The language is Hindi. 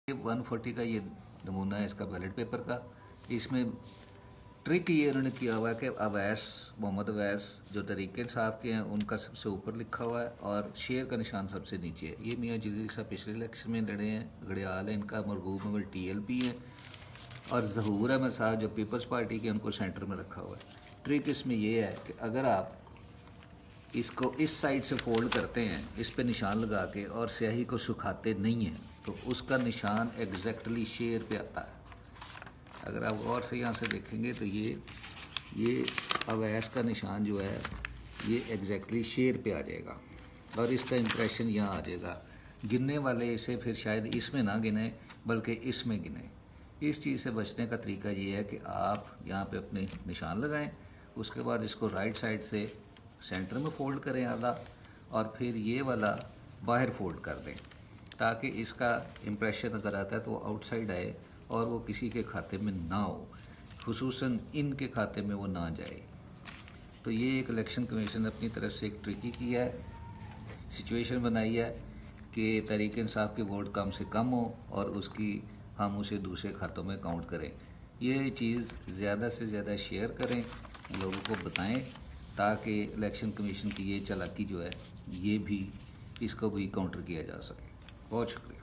140 का ये नमूना है इसका बैलेट पेपर का। इसमें ट्रिक ये उन्होंने किया हुआ है कि अवैस मोहम्मद अवैस जो तहरीक इंसाफ के हैं उनका सबसे ऊपर लिखा हुआ है और शेर का निशान सबसे नीचे है। ये मियाँ जलील साहब पिछले इलेक्शन में लड़े हैं, घड़ियाल है इनका, मरगूब मगल TLP है और ज़हूर अहमद साहब जो पीपल्स पार्टी के, उनको सेंटर में रखा हुआ है। ट्रिक इसमें यह है कि अगर आप इसको इस साइड से फोल्ड करते हैं, इस पे निशान लगा के, और स्याही को सुखाते नहीं हैं तो उसका निशान एग्जैक्टली शेर पे आता है। अगर आप गौर से यहाँ से देखेंगे तो ये अवैस का निशान जो है ये एग्जैक्टली शेर पे आ जाएगा और इसका इम्प्रेशन यहाँ आ जाएगा। गिनने वाले इसे फिर शायद इसमें ना गिने बल्कि इसमें गिने। इस चीज़ से बचने का तरीका ये है कि आप यहाँ पे अपने निशान लगाएं, उसके बाद इसको राइट साइड से सेंटर में फ़ोल्ड करें आधा और फिर ये वाला बाहर फोल्ड कर दें ताकि इसका इम्प्रेशन अगर आता है तो वो आउटसाइड आए और वो किसी के खाते में ना हो, खुसूसन इनके खाते में वो ना जाए। तो ये एक इलेक्शन कमीशन ने अपनी तरफ से एक ट्रिकी किया है, सिचुएशन बनाई है कि तहरीक इंसाफ के वोट कम से कम हो और हम उसे दूसरे खातों में काउंट करें। ये चीज़ ज़्यादा से ज़्यादा शेयर करें, लोगों को बताएं ताकि इलेक्शन कमीशन की ये चालाकी जो है ये भी इसको भी काउंटर किया जा सके। बहुत शुक्रिया।